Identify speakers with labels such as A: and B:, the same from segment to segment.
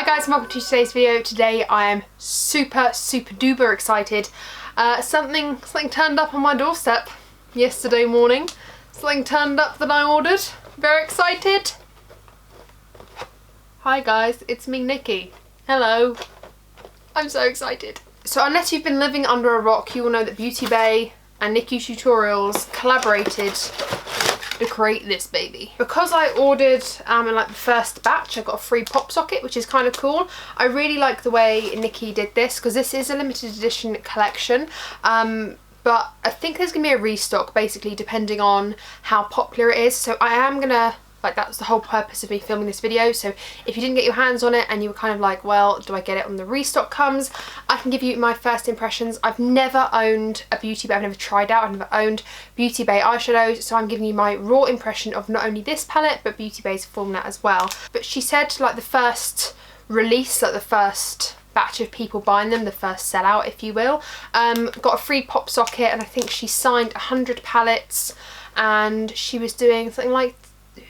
A: guys, and welcome to today's video. Today I am super duper excited. Something turned up on my doorstep yesterday morning. Something turned up that I ordered. Very excited. Hi guys, it's me, Nikki. Hello. I'm so excited. So unless you've been living under a rock, you will know that Beauty Bay and Nikkie Tutorials collaborated to create this baby. Because I ordered in like the first batch, I got a free pop socket, which is kind of cool. I really like the way Nikkie did this because this is a limited edition collection. But I think there's gonna be a restock basically depending on how popular it is. So I am gonna, like, that's the whole purpose of me filming this video. So if you didn't get your hands on it and you were kind of like, well, do I get it when the restock comes? I can give you my first impressions. I've never owned a Beauty Bay, I've never tried out, I've never owned Beauty Bay eyeshadows. So I'm giving you my raw impression of not only this palette, but Beauty Bay's formula as well. But she said like the first release, like the first batch of people buying them, the first sellout if you will, got a free pop socket, and I think she signed 100 palettes and she was doing something like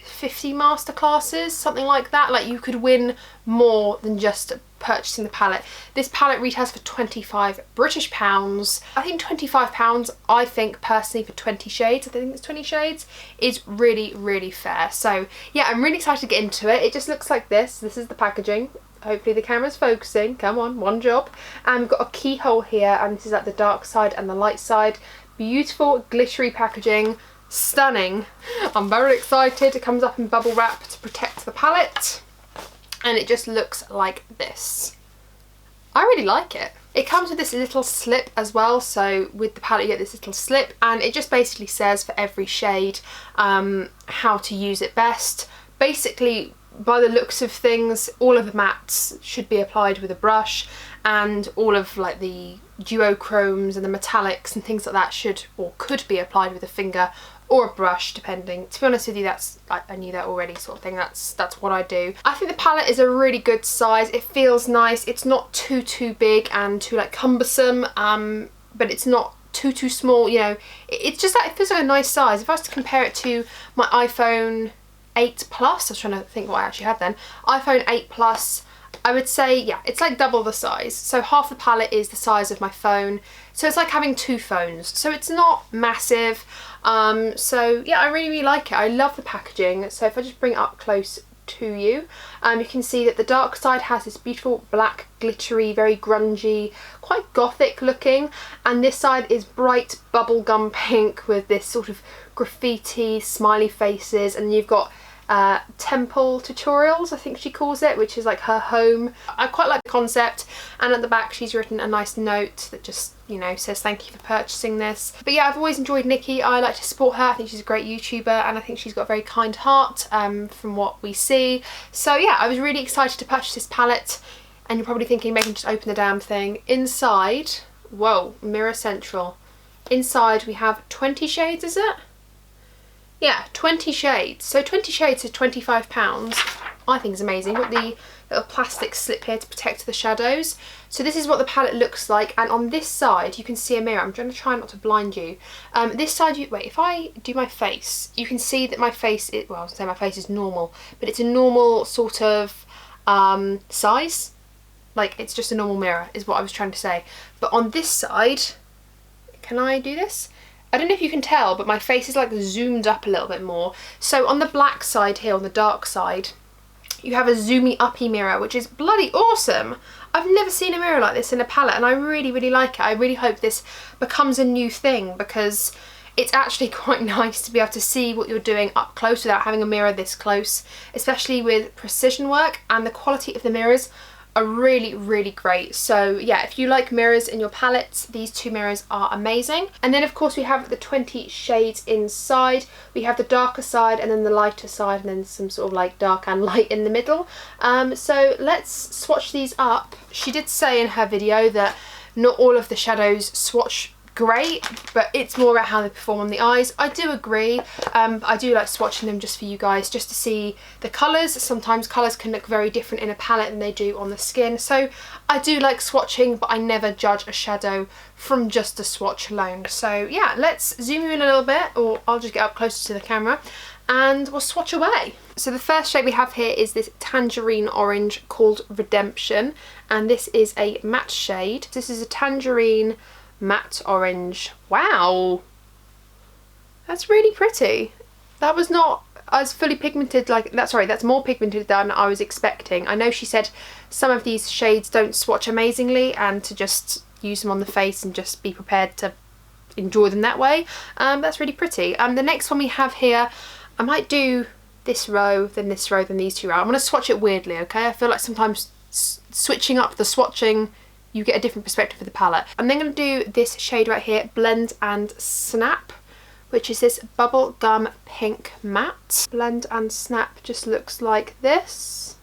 A: 50 masterclasses, something like that. Like, you could win more than just purchasing the palette. This palette retails for 25 British pounds. I think 25 pounds, I think personally, for 20 shades, I think it's 20 shades, is really fair. So yeah, I'm really excited to get into it. It just looks like this. This is the packaging. Hopefully the camera's focusing. Come on, one job. And we've got a keyhole here, and this is like the dark side and the light side. Beautiful glittery packaging. Stunning. I'm very excited. It comes up in bubble wrap to protect the palette, and it just looks like this. I really like it. It comes with this little slip as well, so with the palette you get this little slip, and it just basically says for every shade how to use it best. Basically, by the looks of things, all of the mattes should be applied with a brush, and all of like the duochromes and the metallics and things like that should or could be applied with a finger or a brush, depending. To be honest with you, that's, I knew that already, sort of thing. That's what I do. I think the palette is a really good size. It feels nice. It's not too big and too like cumbersome, but it's not too small, you know. It's just like, it feels like a nice size. If I was to compare it to my iPhone 8 Plus, I was trying to think what I actually had then, iPhone 8 Plus, I would say, yeah, it's like double the size. So half the palette is the size of my phone. So it's like having two phones. So it's not massive. So yeah, I really like it. I love the packaging. So if I just bring it up close to you, you can see that the dark side has this beautiful black, glittery, very grungy, quite gothic looking. And this side is bright bubblegum pink with this sort of graffiti, smiley faces. And then you've got Temple Tutorials, I think she calls it, which is like her home. I quite like the concept, and at the back she's written a nice note that just, you know, says thank you for purchasing this. But yeah, I've always enjoyed Nikkie. I like to support her. I think she's a great YouTuber, and I think she's got a very kind heart from what we see. So yeah, I was really excited to purchase this palette. And you're probably thinking, Megan, just open the damn thing. Inside, whoa, Mirror Central. Inside we have 20 shades, is it? Yeah, 20 shades. So 20 shades is £25. I think is amazing. Got the little plastic slip here to protect the shadows. So this is what the palette looks like. And on this side, you can see a mirror. I'm going to try not to blind you. This side, wait, if I do my face, you can see that my face is, well, I was going to say my face is normal, but it's a normal sort of size. Like, it's just a normal mirror is what I was trying to say. But on this side, can I do this? I don't know if you can tell, but my face is like zoomed up a little bit more. So on the black side here, on the dark side, you have a zoomy uppy mirror, which is bloody awesome. I've never seen a mirror like this in a palette, and I really like it. I really hope this becomes a new thing, because it's actually quite nice to be able to see what you're doing up close without having a mirror this close, especially with precision work, and the quality of the mirrors are really great. So yeah, if you like mirrors in your palettes, these two mirrors are amazing. And then of course we have the 20 shades inside. We have the darker side and then the lighter side, and then some sort of like dark and light in the middle. So let's swatch these up. She did say in her video that not all of the shadows swatch great, but it's more about how they perform on the eyes. I do agree. I do like swatching them just for you guys, just to see the colours. Sometimes colours can look very different in a palette than they do on the skin, so I do like swatching, but I never judge a shadow from just a swatch alone. So yeah, let's zoom in a little bit, or I'll just get up closer to the camera and we'll swatch away. So the first shade we have here is this tangerine orange called Redemption, and this is a matte shade. This is a tangerine matte orange. Wow, that's really pretty. That was not as fully pigmented, like that. Sorry, that's more pigmented than I was expecting. I know she said some of these shades don't swatch amazingly and to just use them on the face and just be prepared to enjoy them that way. That's really pretty. The next one we have here, I might do this row, then this row, then these two rows. I'm going to swatch it weirdly, okay? I feel like sometimes switching up the swatching, you get a different perspective of the palette. I'm then going to do this shade right here, Blend and Snap, which is this bubblegum pink matte. Blend and Snap just looks like this.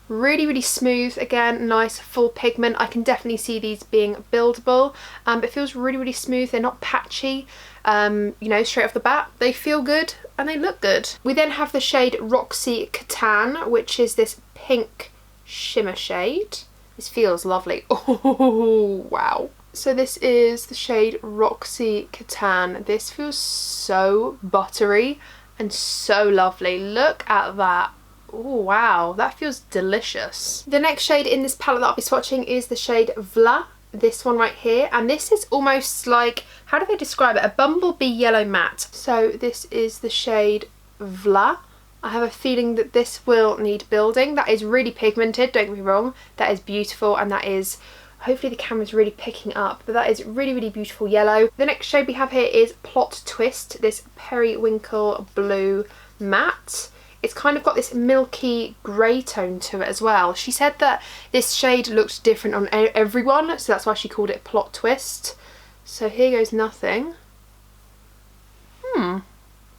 A: Really, really smooth. Again, nice full pigment. I can definitely see these being buildable. It feels really, really smooth. They're not patchy. You know, straight off the bat, they feel good and they look good. We then have the shade Roxy Catan, which is this pink shimmer shade. This feels lovely. Oh, wow. So this is the shade Roxy Catan. This feels so buttery and so lovely. Look at that. Oh wow, that feels delicious. The next shade in this palette that I'll be swatching is the shade Vla, this one right here, and this is almost like, how do they describe it? A bumblebee yellow matte. So this is the shade Vla. I have a feeling that this will need building. That is really pigmented, don't get me wrong. That is beautiful, and that is, hopefully the camera's really picking up, but that is really, really beautiful yellow. The next shade we have here is Plot Twist, this periwinkle blue matte. It's kind of got this milky grey tone to it as well. She said that this shade looked different on everyone, so that's why she called it Plot Twist. So here goes nothing.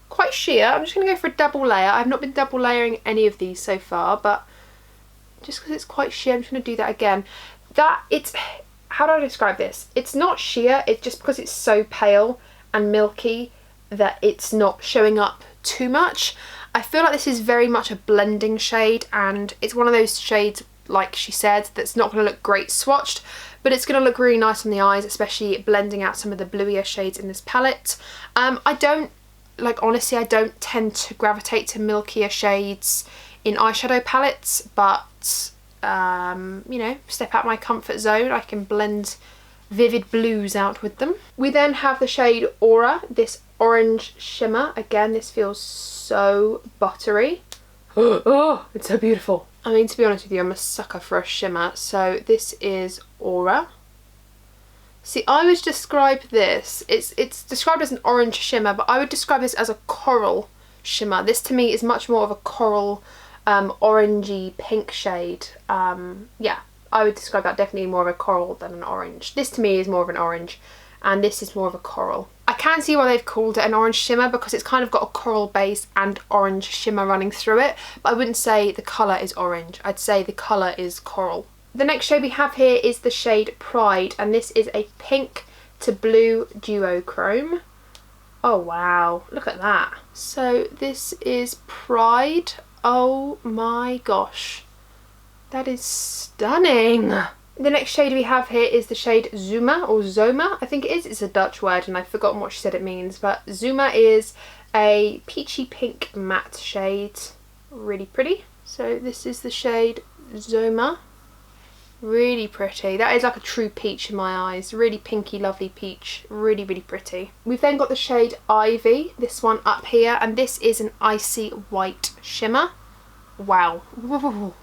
A: Quite sheer. I'm just going to go for a double layer. I've not been double layering any of these so far, but just because it's quite sheer, I'm just going to do that again. How do I describe this? It's not sheer, it's just because it's so pale and milky that it's not showing up too much. I feel like this is very much a blending shade, and it's one of those shades, like she said, that's not going to look great swatched, but it's going to look really nice on the eyes, especially blending out some of the bluier shades in this palette. Honestly, I don't tend to gravitate to milkier shades in eyeshadow palettes, but you know, step out my comfort zone. I can blend vivid blues out with them. We then have the shade Aura, this orange shimmer. Again, this feels so buttery. Oh, it's so beautiful. I mean, to be honest with you, I'm a sucker for a shimmer. So this is Aura. See, I would describe this, it's described as an orange shimmer, but I would describe this as a coral shimmer. This to me is much more of a coral, orangey pink shade. Yeah, I would describe that definitely more of a coral than an orange. This to me is more of an orange, and this is more of a coral. I can see why they've called it an orange shimmer, because it's kind of got a coral base and orange shimmer running through it, but I wouldn't say the colour is orange. I'd say the colour is coral. The next shade we have here is the shade Pride, and this is a pink to blue duochrome. Oh wow, look at that. So this is Pride. Oh my gosh, that is stunning. The next shade we have here is the shade Zuma, or Zoma, I think it is. It's a Dutch word and I've forgotten what she said it means, but Zuma is a peachy pink matte shade. Really pretty. So this is the shade Zoma. Really pretty. That is like a true peach in my eyes. Really pinky, lovely peach. Really, really pretty. We've then got the shade Ivy, this one up here, and this is an icy white shimmer. Wow. Ooh,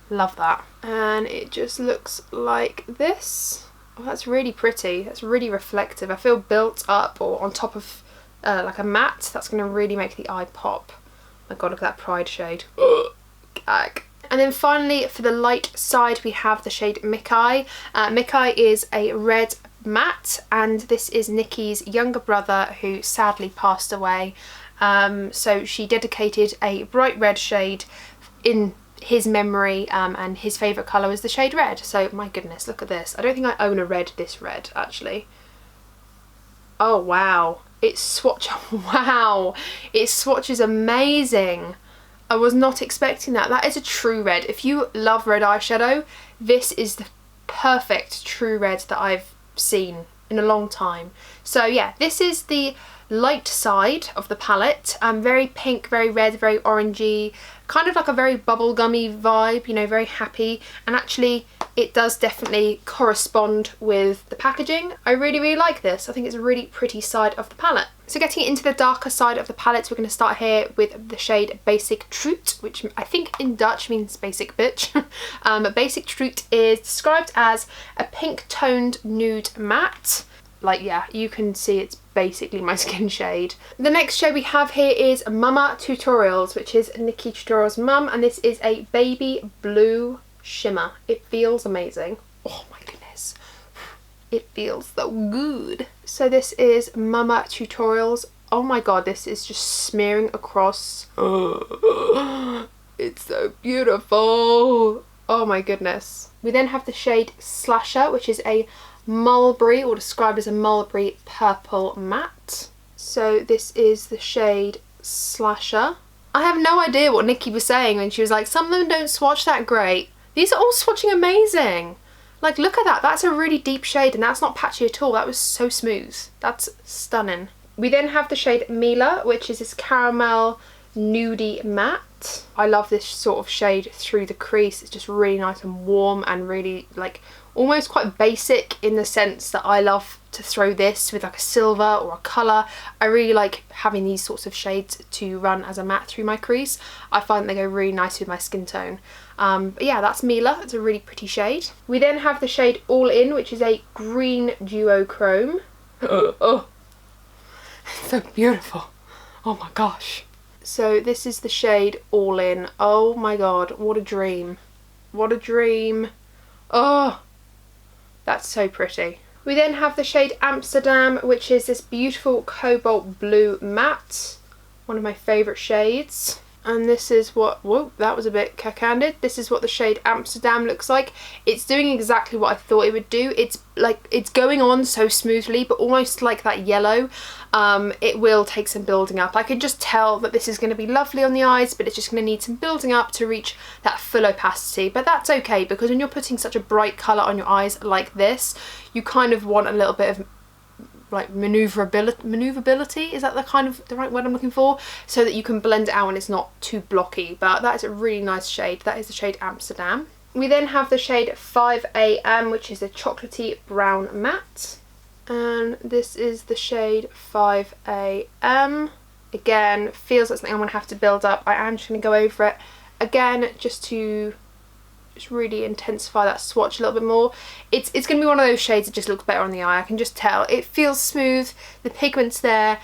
A: love that. And it just looks like this. Oh, that's really pretty. That's really reflective. I feel built up or on top of like a matte. That's going to really make the eye pop. Oh my god, look at that Pride shade. Gag. And then finally, for the light side, we have the shade Mickey. Mickey is a red matte, and this is Nikkie's younger brother who sadly passed away. So she dedicated a bright red shade in his memory, and his favourite colour was the shade red. So my goodness, look at this. I don't think I own a red this red, actually. Oh wow, it swatches amazing. I was not expecting that. That is a true red. If you love red eyeshadow, this is the perfect true red that I've seen in a long time. So yeah, this is the light side of the palette. Very pink, very red, very orangey, kind of like a very bubblegummy vibe, you know, very happy. And actually it does definitely correspond with the packaging. I really like this. I think it's a really pretty side of the palette. So getting into the darker side of the palette, we're going to start here with the shade Basic Truth, which I think in Dutch means basic bitch. Basic Truth is described as a pink toned nude matte. Like, yeah, you can see it's basically my skin shade. The next shade we have here is No7 Tutorials, which is Nikkie Tutorials' mum, and this is a baby blue shimmer. It feels amazing. Oh my goodness, it feels so good. So this is No7 Tutorials. Oh my god, this is just smearing across. It's so beautiful. Oh my goodness. We then have the shade Slasher, which is a mulberry, or described as a mulberry purple matte. So this is the shade Slasher. I have no idea what Nikkie was saying when she was like, some of them don't swatch that great. These are all swatching amazing. Like, look at that. That's a really deep shade and that's not patchy at all. That was so smooth. That's stunning. We then have the shade Mila, which is this caramel nudie matte. I love this sort of shade through the crease. It's just really nice and warm and really like almost quite basic, in the sense that I love to throw this with like a silver or a colour. I really like having these sorts of shades to run as a matte through my crease. I find they go really nice with my skin tone. But yeah, that's Mila. It's a really pretty shade. We then have the shade All In, which is a green duochrome. Oh, so beautiful. Oh my gosh. So this is the shade All In. Oh my god, what a dream. What a dream. Oh, that's so pretty. We then have the shade Amsterdam, which is this beautiful cobalt blue matte. One of my favourite shades. And this is what, whoa, that was a bit cack-handed. This is what the shade Amsterdam looks like. It's doing exactly what I thought it would do. It's like, it's going on so smoothly, but almost like that yellow. It will take some building up. I can just tell that this is going to be lovely on the eyes, but it's just going to need some building up to reach that full opacity. But that's okay, because when you're putting such a bright colour on your eyes like this, you kind of want a little bit of like maneuverability, is that the right word I'm looking for, so that you can blend it out and it's not too blocky. But that is a really nice shade. That is the shade Amsterdam. We then have the shade 5 AM, which is a chocolatey brown matte, and this is the shade 5 AM. Again, feels like something I'm gonna have to build up. I am just gonna go over it again just to really intensify that swatch a little bit more. It's going to be one of those shades that just looks better on the eye. I can just tell. It feels smooth, the pigment's there.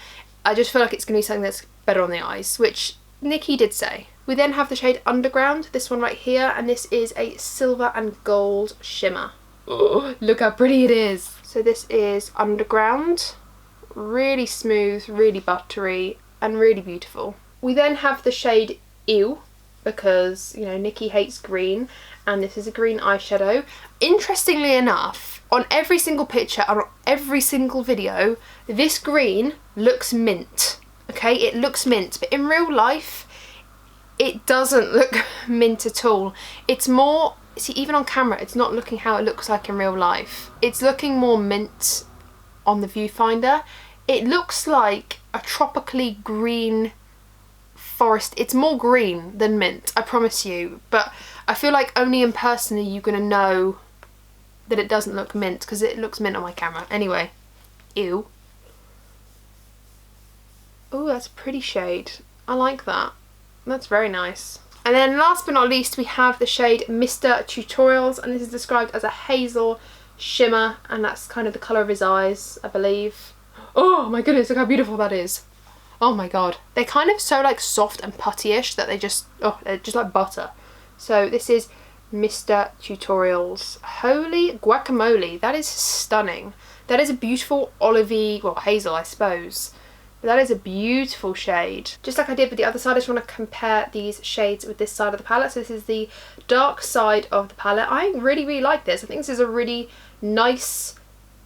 A: I just feel like it's going to be something that's better on the eyes, which Nikkie did say. We then have the shade Underground, this one right here, and this is a silver and gold shimmer. Oh, look how pretty it is. So this is Underground. Really smooth, really buttery, and really beautiful. We then have the shade Ew, because, you know, Nikkie hates green, and this is a green eyeshadow. Interestingly enough, on every single picture and on every single video, this green looks mint. Okay, it looks mint, but in real life, it doesn't look mint at all. It's more, see, even on camera, it's not looking how it looks like in real life. It's looking more mint on the viewfinder. It looks like a tropically green forest. It's more green than mint, I promise you, but I feel like only in person are you gonna know that it doesn't look mint, because it looks mint on my camera. Anyway, ew. Oh, that's a pretty shade. I like that. That's very nice. And then last but not least, we have the shade Mr. Tutorials, and this is described as a hazel shimmer, and that's kind of the colour of his eyes, I believe. Oh my goodness, look how beautiful that is. Oh my god. They're kind of so like soft and putty-ish that they just, oh, they're just like butter. So this is Mr. Tutorials. Holy guacamole, that is stunning. That is a beautiful olivey, well, hazel I suppose. But that is a beautiful shade. Just like I did with the other side, I just want to compare these shades with this side of the palette. So this is the dark side of the palette. I really like this. I think this is a really nice,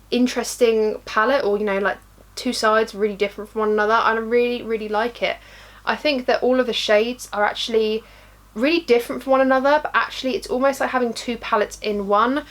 A: interesting palette, or, you know, like two sides really different from one another, and I really like it. I think that all of the shades are actually really different from one another, but actually it's almost like having two palettes in one.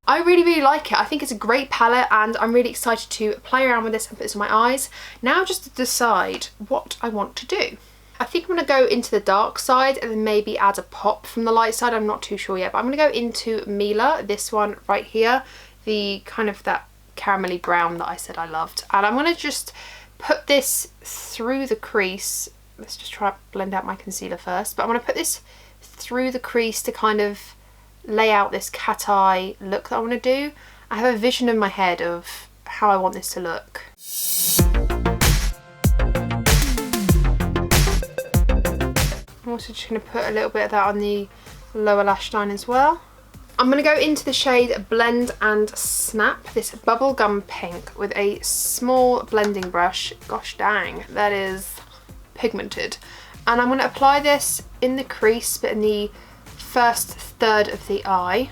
A: I really like it. I think it's a great palette and I'm really excited to play around with this and put this on my eyes. Now just to decide what I want to do. I think I'm going to go into the dark side and then maybe add a pop from the light side. I'm not too sure yet, but I'm going to go into Mila, this one right here, the kind of that caramelly brown that I said I loved. And I'm going to just put this through the crease. Let's just try to blend out my concealer first, but I'm going to put this through the crease to kind of lay out this cat eye look that I want to do. I have a vision in my head of how I want this to look. I'm also just going to put a little bit of that on the lower lash line as well. I'm going to go into the shade Blend and Snap, this bubblegum pink with a small blending brush. Gosh dang, that is pigmented. And I'm going to apply this in the crease, but in the first third of the eye.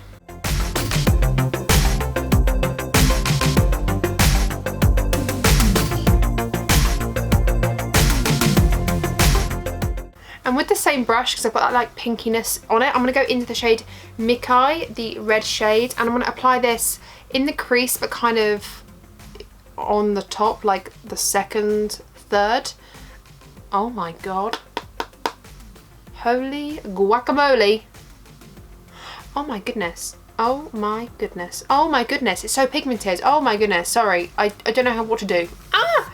A: And with the same brush, because I've got that like pinkiness on it, I'm going to go into the shade Nikkie, the red shade, and I'm going to apply this in the crease, but kind of on the top, like the second third. Oh my god. Holy guacamole. Oh my goodness. Oh my goodness. Oh my goodness. It's so pigmented. Oh my goodness. Sorry. I don't know what to do. Ah!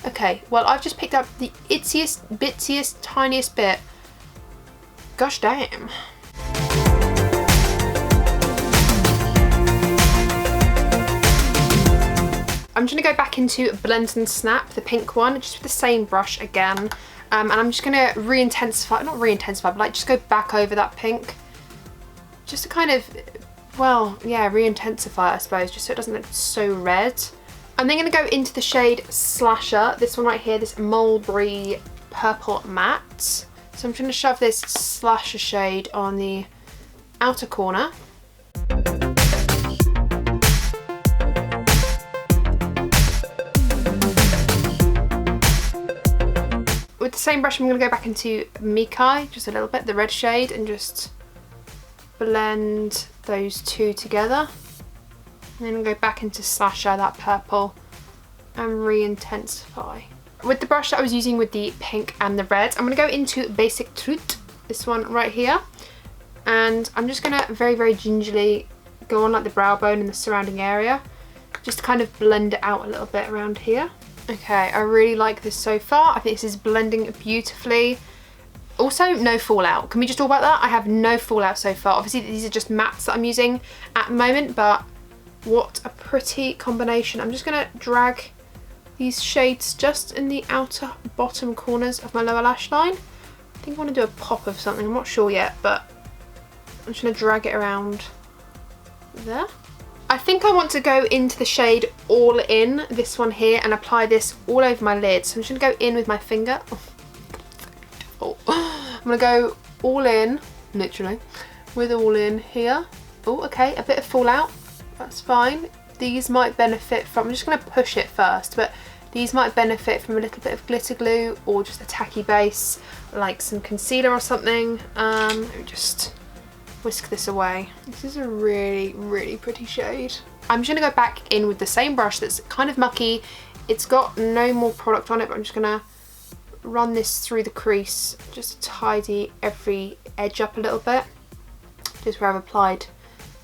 A: Okay. Well, I've just picked up the itziest, bitsiest, tiniest bit. Gosh damn. I'm just going to go back into Blend and Snap, the pink one, just with the same brush again. And I'm just going to re-intensify, not re-intensify, but like just go back over that pink. Just to kind of, well, yeah, re-intensify, I suppose, just so it doesn't look so red. I'm then going to go into the shade Slasher, this one right here, this mulberry purple matte. So I'm just going to shove this Slasher shade on the outer corner. With the same brush, I'm going to go back into Nikkie, just a little bit, the red shade, and just blend those two together. And then go back into Slasher, that purple, and re-intensify. With the brush that I was using with the pink and the red, I'm going to go into Basic Truth, this one right here. And I'm just going to very gingerly go on like the brow bone and the surrounding area, just to kind of blend it out a little bit around here. Okay, I really like this so far. I think this is blending beautifully. Also, no fallout. Can we just talk about that? I have no fallout so far. Obviously, these are just mattes that I'm using at the moment, but what a pretty combination. I'm just going to drag these shades just in the outer bottom corners of my lower lash line. I think I want to do a pop of something. I'm not sure yet, but I'm just going to drag it around there. I think I want to go into the shade All In, this one here, and apply this all over my lid. So I'm just going to go in with my finger. Oh. I'm going to go all in, literally, with All In here. Oh, okay, a bit of fallout. That's fine. These might benefit from, I'm just going to push it first, but these might benefit from a little bit of glitter glue or just a tacky base, like some concealer or something. Let me just whisk this away. This is a really pretty shade. I'm just going to go back in with the same brush that's kind of mucky. It's got no more product on it, but I'm just going to run this through the crease just to tidy every edge up a little bit, just where I've applied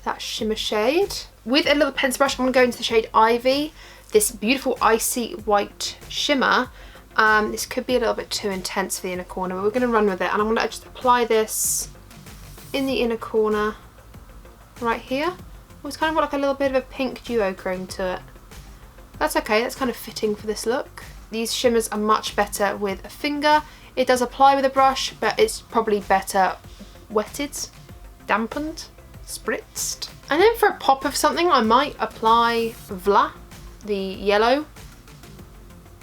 A: that shimmer shade. With a little pencil brush, I'm going to go into the shade Ivy, this beautiful icy white shimmer. This could be a little bit too intense for the inner corner, but we're going to run with it, and I'm going to just apply this in the inner corner right here. Oh, it's kind of got like a little bit of a pink duochrome to it. That's okay, that's kind of fitting for this look. These shimmers are much better with a finger. It does apply with a brush, but it's probably better wetted, dampened, spritzed. And then for a pop of something, I might apply Vla, the yellow.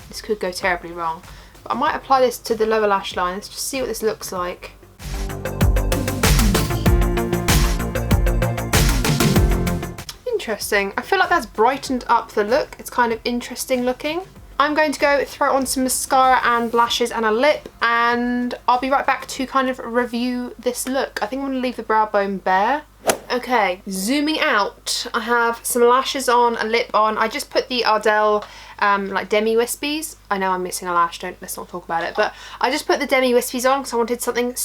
A: This could go terribly wrong, but I might apply this to the lower lash line. Let's just see what this looks like. Interesting. I feel like that's brightened up the look. It's kind of interesting looking. I'm going to go throw on some mascara and lashes and a lip, and I'll be right back to kind of review this look. I think I'm going to leave the brow bone bare Okay, zooming out, I have some lashes on, a lip on. I just put the Ardell like Demi Wispies. I know I'm missing a lash, let's not talk about it, but I just put the Demi Wispies on because I wanted something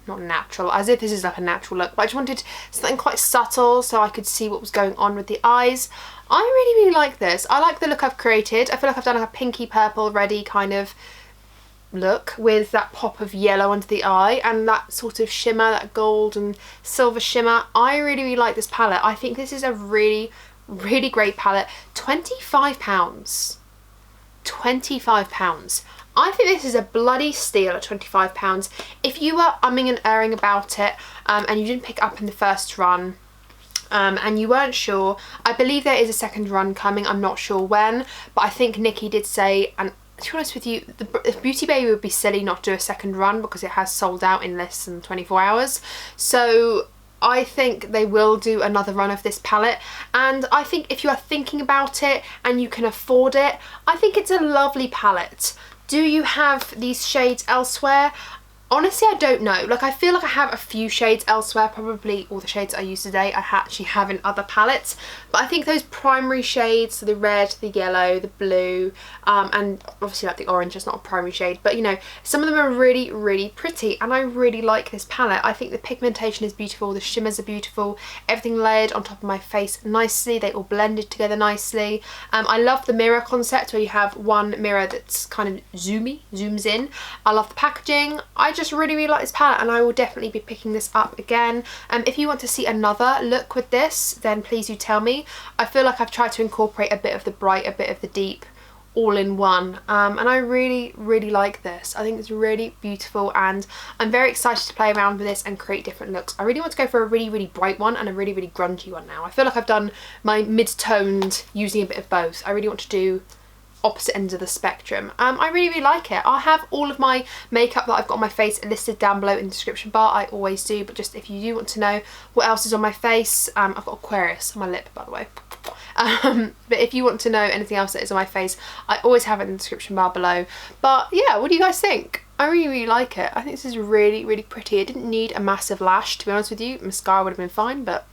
A: not natural, as if this is like a natural look, but I just wanted something quite subtle so I could see what was going on with the eyes. I really like this. I like the look I've created. I feel like I've done like a pinky purple ready kind of look with that pop of yellow under the eye and that sort of shimmer, that gold and silver shimmer. I really like this palette. I think this is a really great palette. £25. £25. I think this is a bloody steal at £25. If you were umming and erring about it and you didn't pick up in the first run, and you weren't sure, I believe there is a second run coming. I'm not sure when, but I think Nikkie did say, and to be honest with you, the Beauty Bay would be silly not to do a second run because it has sold out in less than 24 hours. So I think they will do another run of this palette, and I think if you are thinking about it and you can afford it, I think it's a lovely palette. Do you have these shades elsewhere? Honestly, I don't know. Like, I feel like I have a few shades elsewhere. Probably all the shades I use today I actually have in other palettes. But I think those primary shades, so the red, the yellow, the blue, and obviously like the orange is not a primary shade, but you know, some of them are really pretty, and I really like this palette. I think the pigmentation is beautiful, the shimmers are beautiful, everything layered on top of my face nicely, they all blended together nicely. I love the mirror concept where you have one mirror that's kind of zooms in. I love the packaging. I just really like this palette, and I will definitely be picking this up again. If you want to see another look with this, then please do tell me. I feel like I've tried to incorporate a bit of the bright, a bit of the deep, all in one, and I really like this. I think it's really beautiful, and I'm very excited to play around with this and create different looks. I really want to go for a really bright one and a really grungy one now. I feel like I've done my mid-toned using a bit of both. I really want to do opposite ends of the spectrum. I really like it. I'll have all of my makeup that I've got on my face listed down below in the description bar. I always do, but just if you do want to know what else is on my face, I've got Aquarius on my lip, by the way. But if you want to know anything else that is on my face, I always have it in the description bar below. But yeah, what do you guys think? I really like it. I think this is really pretty. It didn't need a massive lash, to be honest with you. Mascara would have been fine, but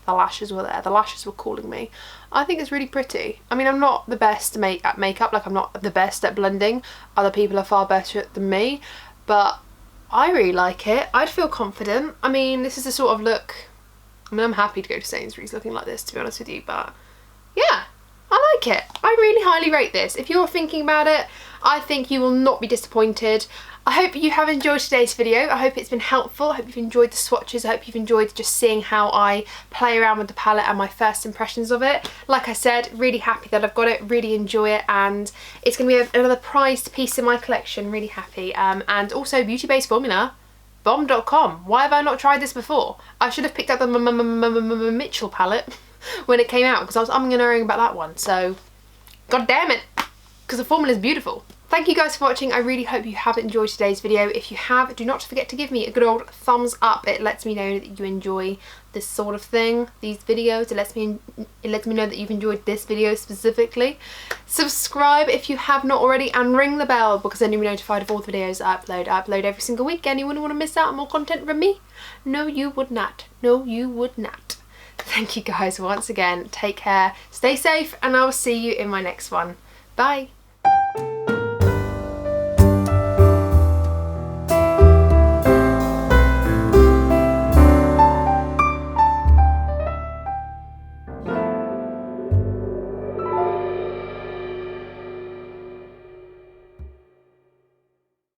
A: the lashes were there. The lashes were calling me. I think it's really pretty. I mean, I'm not the best at makeup, like I'm not the best at blending. Other people are far better than me, but I really like it. I'd feel confident. I mean, this is the sort of look, I mean, I'm happy to go to Sainsbury's looking like this, to be honest with you, but yeah, I like it. I really highly rate this. If you're thinking about it, I think you will not be disappointed. I hope you have enjoyed today's video. I hope it's been helpful. I hope you've enjoyed the swatches. I hope you've enjoyed just seeing how I play around with the palette and my first impressions of it. Like I said, really happy that I've got it, really enjoy it, and it's going to be another prized piece in my collection. Really happy. And also Beauty Bay's formula, bomb.com. Why have I not tried this before? I should have picked up the Mitchell palette when it came out, because I was umming and ahhing about that one. So, god damn it, because the formula is beautiful. Thank you guys for watching. I really hope you have enjoyed today's video. If you have, do not forget to give me a good old thumbs up. It lets me know that you enjoy this sort of thing, these videos. It lets me know that you've enjoyed this video specifically. Subscribe if you have not already, and ring the bell, because then you'll be notified of all the videos I upload. I upload every single week, and you wouldn't want to miss out on more content from me. No, you would not. No, you would not. Thank you guys once again. Take care, stay safe, and I will see you in my next one. Bye.